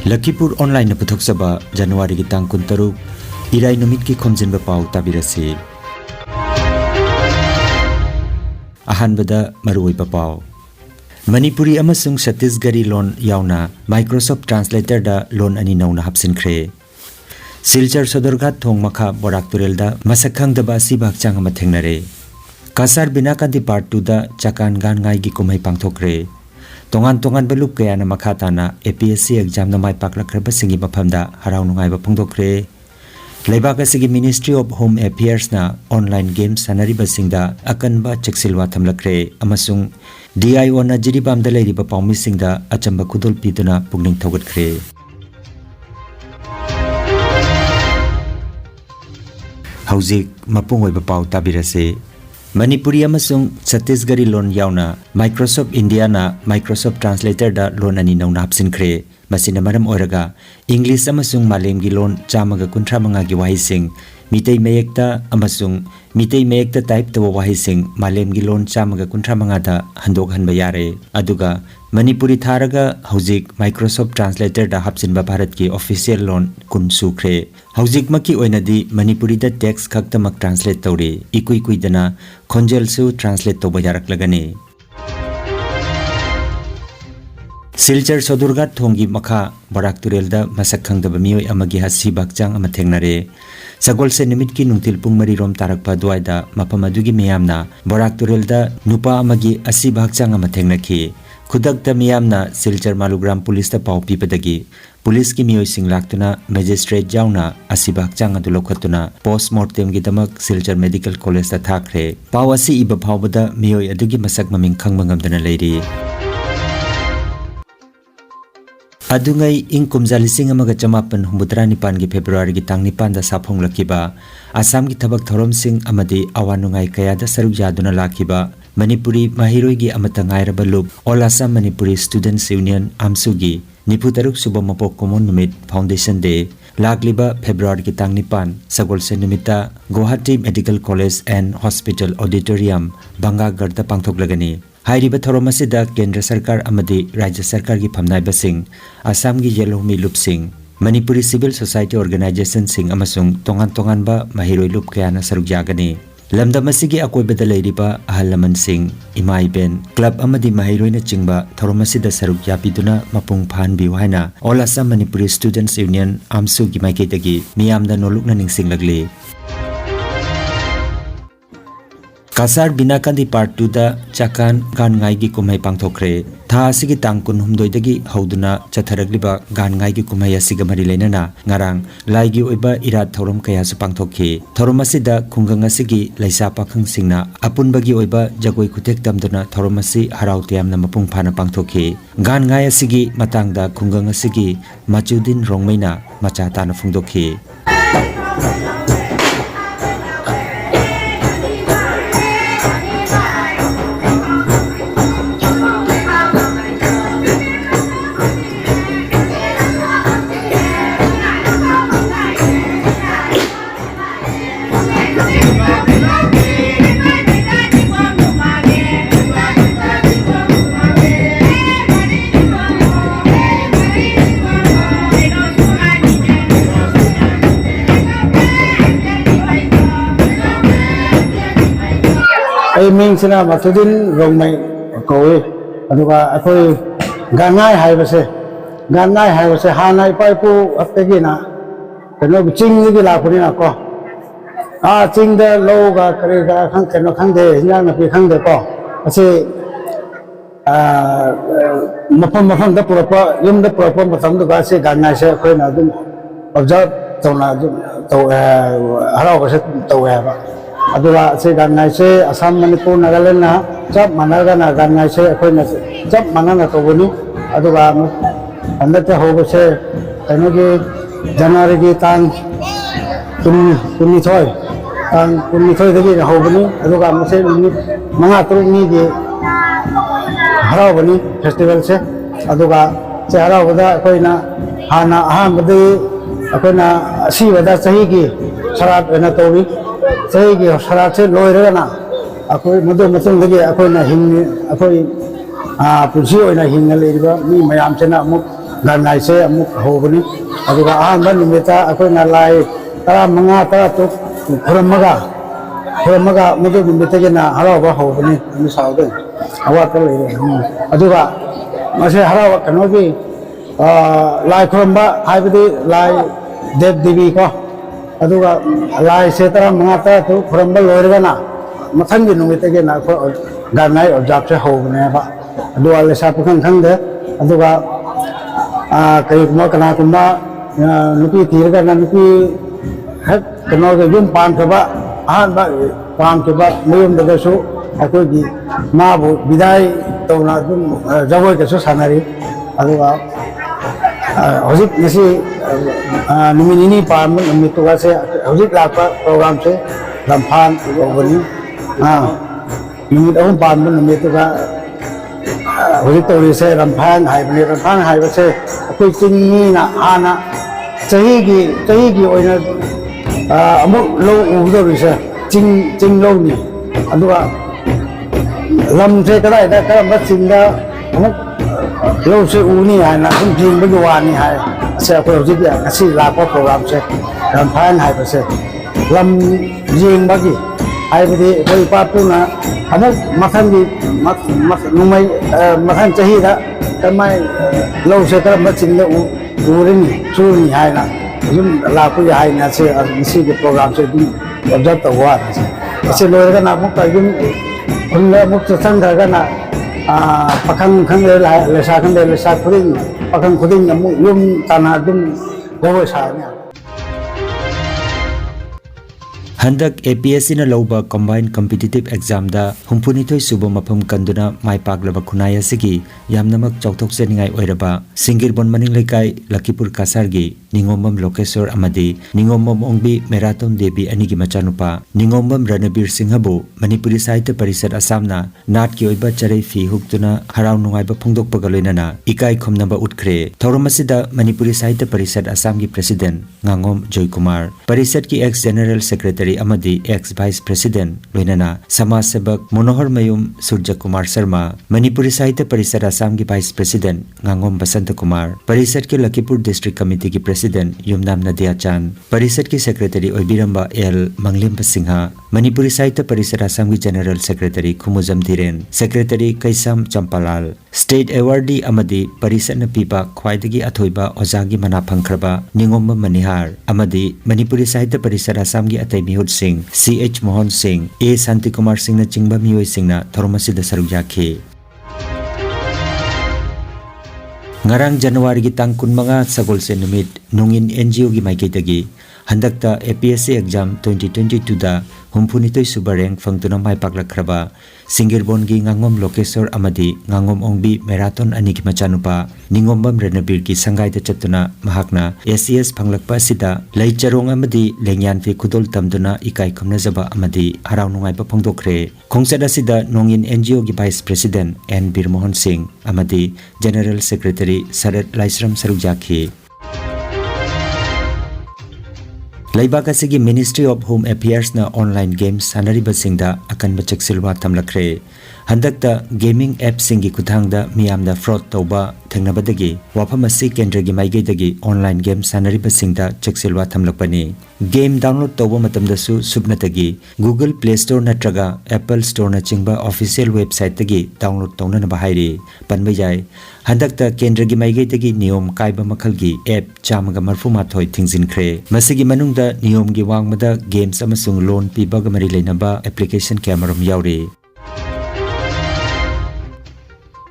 Lakhipur online na puthok saba January ki tang kuntaruk irai numit ki Khomjinba Pao tabirasi. Ahan bada marui Pao. Manipuri amasung Chhattisgarhi loan yauna Microsoft Translator da loan ani nauna hapsin kre. Silchar Sodorgat thong makha Barak da masakhang da basi bakchang ama thengnare. Kasar Binakanti part 2 da chakan gan ngai gi kumai pangthokre. Tongan belup kaya na makata na APSC exam na may paklakraba singi mapamda haraw nungay ba pungdokre. Laibaka sige Ministry of Home Affairs na online games sanari ba singda akan ba cheksilwa thamlakre amasung DIO na jiribam da layri ba paumi singda achamba kudol pito na pugning thogat kre. Hauzik mapungoy ba pao tabirase. Manipuri amasung Chhattisgarhi loan yauna Microsoft India na Microsoft Translator da loan ani nauna hapsin kre. Masina maram oraga English amasung malemgi loan chamaga kuntra manga gi wahising mitei meyekta amasung mitei meyekta type tawa wahising malemgi loan chamaga kuntra manga da handok hanba yare. Aduga Manipuri tharaga hauzik Microsoft Translator da hapsin ba Bharat ki official loan kun sukre. Hauzik maki oinadi Manipuri da text khaktamak translate tawre. Ikui dana khonjel su translate to bajarak lagane. Silchar Sodorgat thongi makha Barak da masakhang da bamioi amagi hasi bakchang ama thengnare. Sagol se nimit ki nungtil pung mari rom tarakpa duaida mapamadugi miyamna Barak da nupa amagi asi bakchang ama thengnaki. Khudak da miyamna Silchar Malugram police da pau pipadagi police ki miyoi sing laktuna magistrate jauna asi bakchang adu lokhatuna postmortem gi damak Silchar Medical College da thakre. Pau asi iba phawbada miyoi adugi masak maming khangmangam dana leiri. Adungai ing kumjali singa maga chamapan humbutra nipan gi February gi tang nipan da saphong lakiba Assam gi thabak thorom sing amadi awanungai kaya da saruk jaduna lakiba Manipuri mahiroi gi amata ngairaba loop All Assam Manipuri Students Union amsugi niputaruk suba mapok common numit Foundation Day lakliba February gi tang nipan sagol se nimita Guwahati Medical College and Hospital Auditorium Banga garda pangthok lagani. Hairiba Thoromasida Kendra Sarkar Amadi Rajya Sarkar ki Phamnai Basing Assam gi Yelohmi Loop Sing Manipuri Civil Society Organization Sing amasung tongan ba mahiroi loop kaya na saruk jagani. Lamdam asigi akoy badalairiba ahalaman sing imai ben club amadi mahiroi na chingba Thoromasida saruk yapiduna mapung phan bi waina All Assam Manipuri Students Union amsu gi maiketagi miyamda nolukna ningsing lagli. Kasar Binakanti part 2 da chakan gan ngai gi kumai pangthokre. Tha asigi tangkun humdoi dagi hauduna chatharagliba gan ngai gi kumai asiga mari leinana ngarang laigi oiba irat thorom kaya su pangthokhi. Thorom asida khungang asigi laisa pakhang singna apunbagi oiba jagoi khutek tamduna thorom asi harau tiamna mapung phana pangthokhi. Gan ngai asigi matangda khungang asigi machudin rongmaina macha tana phungdokhi. Ay ming sina matudin rong may kowe aduga akoy ganay haybase hanay pa po aptegi na kano ching ni la puni na ko ching de lo ga kare ga khang kano khang de nya na pi khang de ko ase mafam da pura yum da pura matam da ga se ganay se akoy na dum observe tawna to haraw ga se to ba aduga se ganai se Assam Manipur Nagaland na jab managa na ganai se akhoi na jab manana to buni aduga andate hobe se kano gi January gi tang kunni thoi dagi na hobuni aduga mase manga tru ni gi harau bani festival se aduga se harau bada akhoi na hana aham badi akhoi na si bada sahi gi sarat na tobi Saya ki sarat se loi rena akoi madu matung lagi akoi na hing akoi punsi oi na hing le ba mi mayam chena mu ganai se amuk hobani aduga ahan numita akoina lai tara manga tara to khuramaga mudu numita gena harawa hobani mi saude awat le aduga mase harawa kanogi lai khuramba haibadi lai dev devi ko aduga lai se tara manga tara to khuramba loirgana mathangi numita gena ko ganai observe se hobani ba aduga le sa pukan khangde aduga kay kuma kana kuma nupi tirga na nupi hak kano ga yum pan ka ba ahan ba pan ka ba mayum daga so ako gi ma bu bidai to na dum jawai ka so sanari aduga hojik nasi numini pan numi to ga se hojik la program se lamphan obani numit ahum pan numi to ga hojik to se lamphan hai ba se ko chingni na ana chahi gi oina amuk lo u do se ching lo ni aduga lam se kadai da karam ba chingda amuk lo se u ni ha na kum jing ba wa ni ha se ko hojik ya asi la ko program se lamphan hai ba se lam jing ba gi hai ba di koi pa pu na amuk mathan gi numai mathan chahi da kamai lâu sẽ các bạn chính là urin churi hay là chúng là cái hay là sẽ cái program sẽ đi rất tàu qua sẽ nói cái nào cũng phải chúng hôm nay một tháng thời cái nào pakang khang le sa khang le sa khuding pakang khuding là một yum tanah chúng đâu sai nha. Handak APSC na lauba combined competitive exam da humpunithoi suba mafam kanduna mai paklaba khunaya sigi yamnamak chauthok seningai oiraba singirbon maning lekai Lakhipur kasar gi ningombam lokesor amadi ningombam ongbi marathon devi anigi machanupa ningombam ranabir singhabu manipuri sahitya parisad asamna nat ki oiba charei fi huktuna harau nungai ba phongdok pagaloinana ikai khomnaba utkre thauromasida manipuri sahitya parisad asam gi president ngangom joy kumar parisad ki ex general secretary amadi ex vice president loinana samaj sebak monohar mayum surja kumar sharma manipuri sahitya parisad asam ki vice president ngangom basant kumar parisad ki Lakhipur district committee ki president yumnam nadia chan parisad ki secretary oibiramba l manglim singha manipuri sahitya parisad asam ki general secretary khumujam dhiren secretary kaisam champalal state awardee amadi parisad na piba khwaidagi athoiba ojagi mana phangkhraba ningomba manihar amadi manipuri sahitya parisad asam ki atai Singh, C.H. Mohan Singh, A. Santi Kumar Singh na chingba miyoi Singh na thoromasida saruk yakhi. Ngarang January gi tang kunmanga sagol se numit nungin NGO gi maiketagi handakta APSC exam 2022 da humpunitoi suba rank fangtuna mai paklakraba singirbon gi ngangom lokesor amadi ngangom ongbi marathon ani ki machanupa ningombam renabir ki sangai da chatuna mahakna SCS phanglakpa sida leicharong amadi lengyan fi khudol tamduna ikai khomna jaba amadi harau nungai pa phongdokre khongsada sida nongin NGO gi vice president N Birmohan Singh amadi general secretary Sarat Laisram Sarukjakhi Laibak asigi Ministry of Home Affairs na online games sanariba singda akan bachak silwa tamlakre handakta gaming app singi kuthangda miyamda fraud tauba thengnabadagi wafam asi kendra gi maigedagi online game sanariba singda chaksilwa thamlakpani game download tauba matamda su subnatagi Google Play Store natraga Apple Store na chingba official website tagi download tawna na bahairi panbayai handakta kendra gi maigedagi niyom kaiba makhalgi app chamaga marfuma thoi thingzinkhre masigi manungda niyom gi wangmada games amasung loan pibaga mari leinaba application camera yauri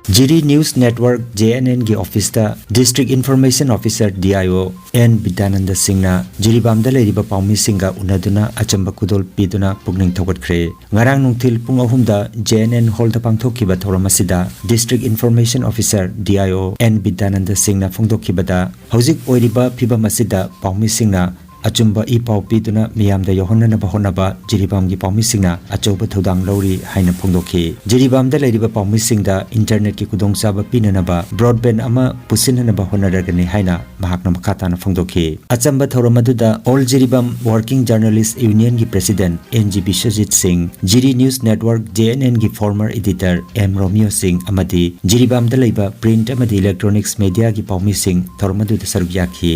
Jiri News Network JNN gi office da District Information Officer DIO N Bidananda Singh na Jiribam da leiriba paumi singa unaduna achamba kudol piduna pugning thogatkre ngarang nungthil pung ahum da JNN hall da pangthokiba thoramasida District Information Officer DIO N Bidananda Singh na phongdokiba da hojik oiriba phiba masida paumi singna achumba I pau piduna miyamda yohonnanaba honaba jiribamgi paumisingna achauba thodang lori haina phongdokhi jiribamda leiriba paumisingda internet ki kudongchaba pinanaba broadband ama pusinhanaba honaragani haina mahakna makhatana phongdokhi achamba thoromaduda all jiribam working journalist union gi president NG Bishajit Singh Jiri News Network JNN gi former editor M Romeo Singh amadi jiribamda leiba print amadi electronics media gi paumising thoromaduda saruk yakhi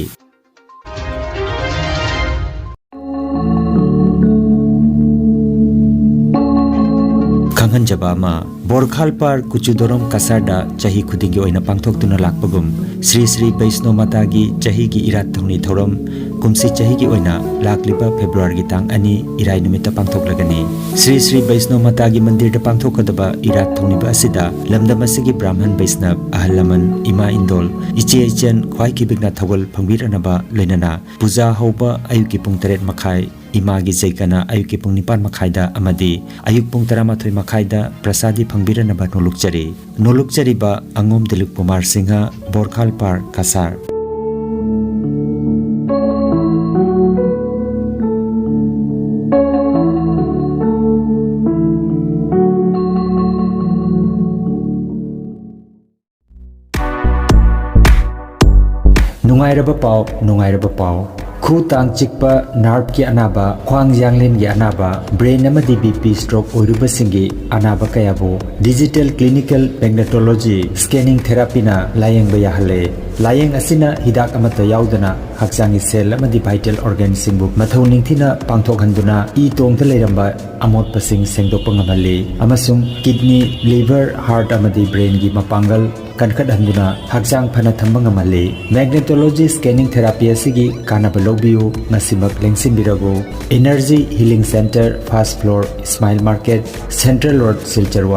Jabama Borkhalpar Kuchudorom Kasarda Chahi Khudingi oina pangthoktuna lakpagum Sri Sri Vaishno Matagi Chahi gi irat thongni thorom kumsi chahi gi oina lakliba February gi tang ani irai numita pangthoklagani Sri Sri Vaishno Matagi mandir da pangthokadaba irat thongni ba asida lamdam asigi Brahman Vaishnav ahalaman ima indol iche ichen khwai kibigna thawal phangbiranaba leinana puja hoba ayuki pung 8 makhai Imagi Jaikana ayuki pung 9 makhaida amadi ayuk pung 13 makhaida prasadi phangbiranaba nolukchari ba angom Dilip Kumar Singha Borkhalpar Kasar Nungairaba Pao Khu tang chikpa nerve ki anaba khwang yanglem gi anaba brain amadi BP stroke oiruba singi anaba kayabo digital clinical magnetology scanning therapy na layeng ba yahale layeng asina hidak amata yaudana haksangi cell amadi vital organ singbu mathau ningthina pangthok handuna I tong the leiramba amot pasing sengdokpa ngamali amasung kidney liver heart amadi brain gi mapangal kankat handuna haksang phana thamba ngamali magnetology scanning therapy asigi kanaba lobiu nasimak lengsim birago energy healing center first floor smile market central road silchar 1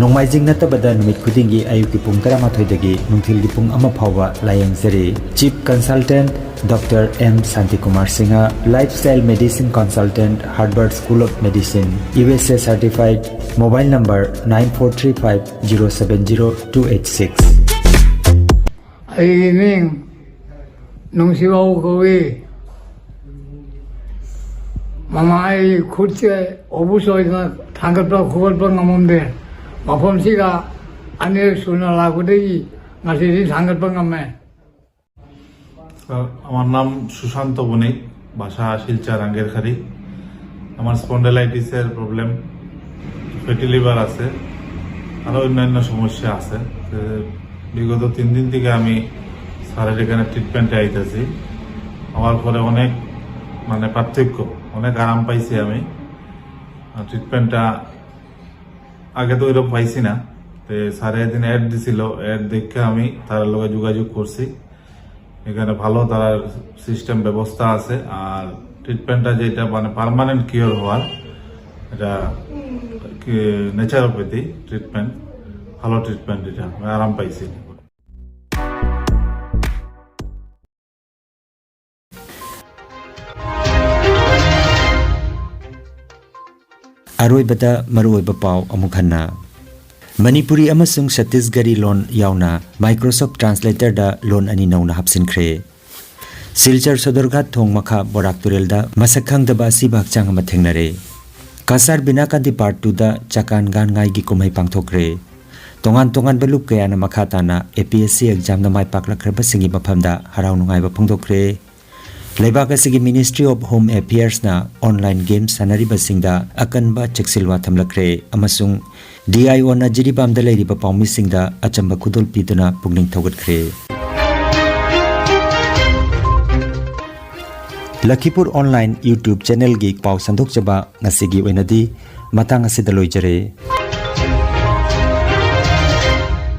Nongmaijing natabada numit khudingi ayuki pung 13 dagi nungthilgi pung 1 phawa layengzari chief consultant Dr. M. Santi Kumar Singha lifestyle medicine consultant Harvard School of Medicine USA certified mobile number 9435070286 Aiming nung siwaw kowe mama ay khutse obusoy na thangatpa khubalpa ngamombe mafomsiga ane suna lagudei ngasi thangatpa ngamme আমার নাম সুশান্ত বণিক বাসা শিলচর আঙ্গেরখারি আমার স্পন্ডাইলাইটিসের problem fatty liver আছে আরো অন্যান্য সমস্যা আছে বিগত 3 দিন থেকে আমি স্যারের এখানে ট্রিটমেন্টে আইতেছি হওয়ার পরে অনেক মানে পার্থক্য অনেক আরাম পাইছি আমি ট্রিটমেন্টটা আগে তো এরকম পাইছি না তো স্যারে একদিন অ্যাড দিছিল অ্যাড দেখে আমি তার লগে যোগাযোগ করছি এখানে ভালো তার সিস্টেম ব্যবস্থা আছে আর ট্রিটমেন্টটা যেটা মানে পার্মানেন্ট কিওর হওয়ার এটা ন্যাচারোপ্যাথি ট্রিটমেন্ট ভালো ট্রিটমেন্ট এটা আমি আরাম পাইছি Aroibada maruoiba pau amukhanna Manipuri amasung Chhattisgarhi loan yauna Microsoft Translator da loan ani nauna hapsinkhre Silchar Sodorghat thong makha Barak Turel da masakhang da ba si bakchang ama thengnare Kasar Binakandi part 2 da chakan gan ngai gi kumhai pangthokre tongan balup kaya na makhata na APSC exam na mai paklakhra basingi maphamda harau nungai ba phongdokre Leibak asigi Ministry of Home Affairs na online games sanari basingda akanba cheksilwa thamlakre amasung DIO na jiribamda leiriba paumisingda achamba kudol piduna pugning thogatkre Lakhipur online YouTube channel gi pau sandok chaba ngasigi oinadi matang asida loijare